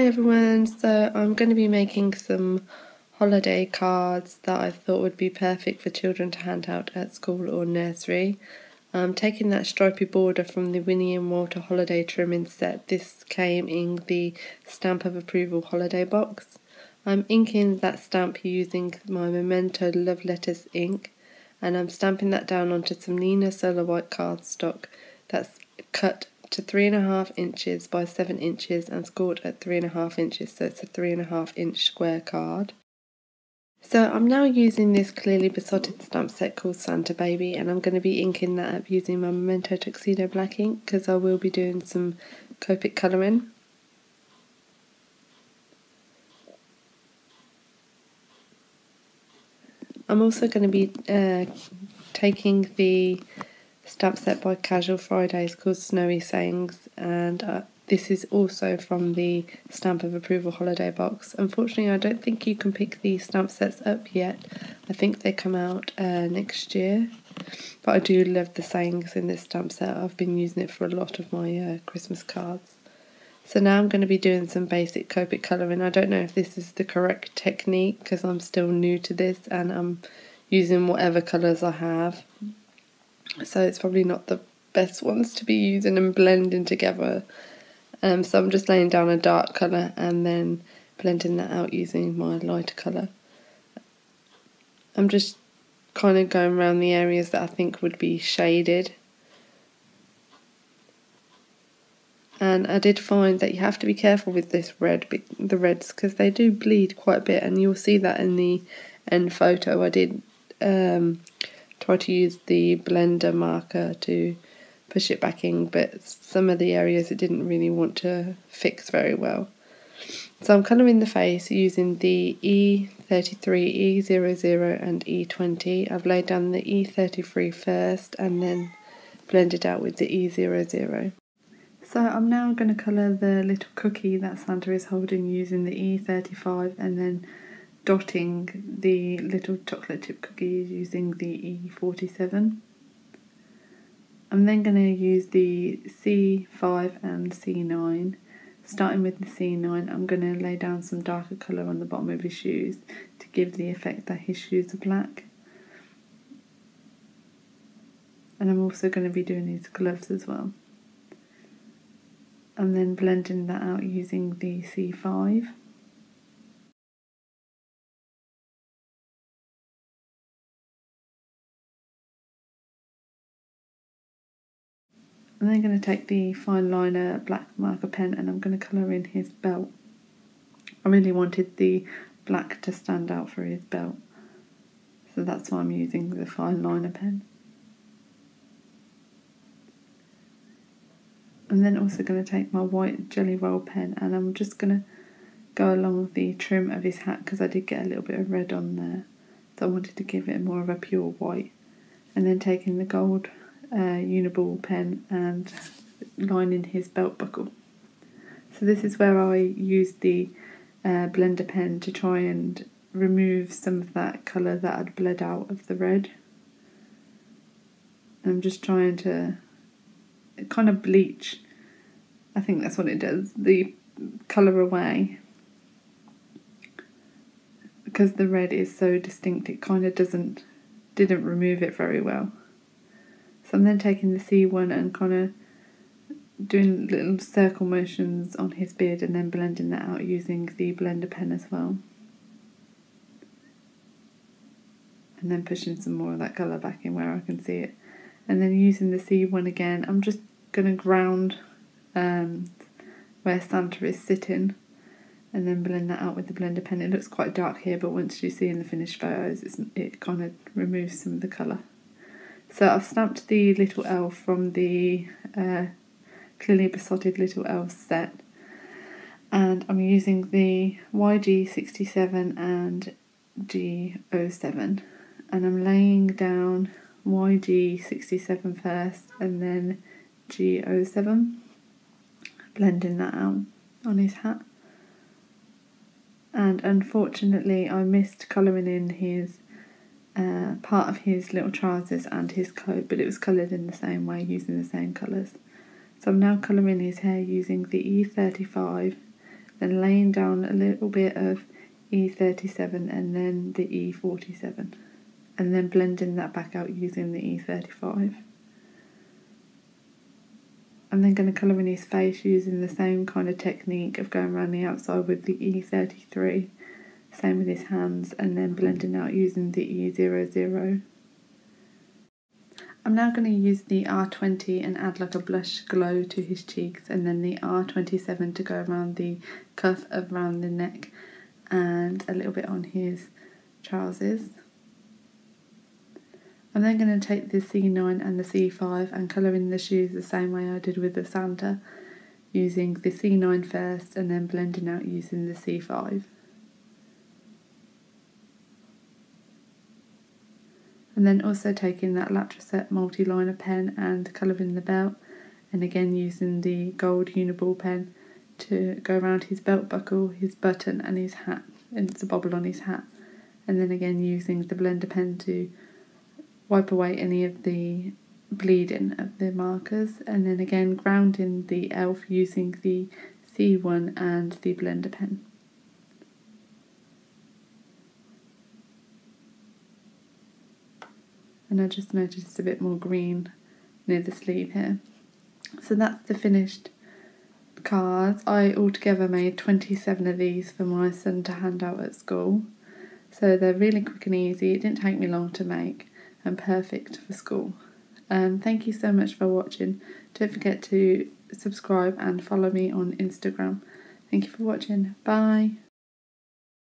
Hi everyone, so I'm going to be making some holiday cards that I thought would be perfect for children to hand out at school or nursery. I'm taking that stripy border from the Winnie and Walter holiday trimming set. This came in the Stamp of Approval holiday box. I'm inking that stamp using my Memento Love Letters ink, and I'm stamping that down onto some Nina Solar White cardstock that's cut to 3.5 inches by 7 inches and scored at 3.5 inches, so it's a 3.5 inch square card. So I'm now using this clearly besotted stamp set called Santa Baby, and I'm going to be inking that up using my Memento Tuxedo black ink because I will be doing some Copic colouring. I'm also going to be taking the stamp set by Casual Fridays called Snowy Sayings, and this is also from the Stamp of Approval holiday box. Unfortunately, I don't think you can pick these stamp sets up yet. I think they come out next year, but I do love the sayings in this stamp set. I've been using it for a lot of my Christmas cards. So now I'm going to be doing some basic Copic colouring. I don't know if this is the correct technique because I'm still new to this and I'm using whatever colours I have. So it's probably not the best ones to be using and blending together. So I'm just laying down a dark colour and then blending that out using my lighter colour. I'm just kind of going around the areas that I think would be shaded. And I did find that you have to be careful with this the reds, because they do bleed quite a bit, and you'll see that in the end photo. I did try to use the blender marker to push it back in, but some of the areas it didn't really want to fix very well. So I'm colouring the face using the E33, E00 and E20. I've laid down the E33 first and then blended out with the E00. So I'm now going to colour the little cookie that Santa is holding using the E35 and then dotting the little chocolate chip cookies using the E47. I'm then going to use the C5 and C9. Starting with the C9, I'm going to lay down some darker colour on the bottom of his shoes to give the effect that his shoes are black. And I'm also going to be doing his gloves as well. And then blending that out using the C5. I'm then going to take the fine liner black marker pen and I'm going to colour in his belt. I really wanted the black to stand out for his belt, so that's why I'm using the fine liner pen. I'm then also going to take my white jelly roll pen and I'm just going to go along the trim of his hat because I did get a little bit of red on there, so I wanted to give it more of a pure white. And then taking the gold uniball pen and lining his belt buckle. So this is where I used the blender pen to try and remove some of that colour that had bled out of the red. I'm just trying to kind of bleach, I think that's what it does, the colour away, because the red is so distinct it kind of didn't remove it very well. So I'm then taking the C1 and kind of doing little circle motions on his beard and then blending that out using the blender pen as well. And then pushing some more of that colour back in where I can see it. And then using the C1 again, I'm just going to ground where Santa is sitting and then blend that out with the blender pen. It looks quite dark here, but once you see in the finished photos, it kind of removes some of the colour. So I've stamped the little elf from the clearly besotted little elf set, and I'm using the YG67 and G07, and I'm laying down YG67 first and then G07, blending that out on his hat. And unfortunately I missed colouring in his part of his little trousers and his coat, but it was coloured in the same way using the same colours. So I'm now colouring his hair using the E35, then laying down a little bit of E37 and then the E47, and then blending that back out using the E35. I'm then going to colour in his face using the same kind of technique of going around the outside with the E33, same with his hands, and then blending out using the E00. I'm now going to use the R20 and add like a blush glow to his cheeks, and then the R27 to go around the cuff around the neck and a little bit on his trousers. I'm then going to take the C9 and the C5 and colour in the shoes the same way I did with the Santa, using the C9 first and then blending out using the C5. And then also taking that Latraset multi-liner pen and colouring the belt, and again using the gold Uniball pen to go around his belt buckle, his button and his hat, and the bobble on his hat, and then again using the blender pen to wipe away any of the bleeding of the markers, and then again grounding the elf using the C1 and the blender pen. And I just noticed a bit more green near the sleeve here. So that's the finished cards. I altogether made 27 of these for my son to hand out at school. So they're really quick and easy. It didn't take me long to make and perfect for school. Thank you so much for watching. Don't forget to subscribe and follow me on Instagram. Thank you for watching. Bye.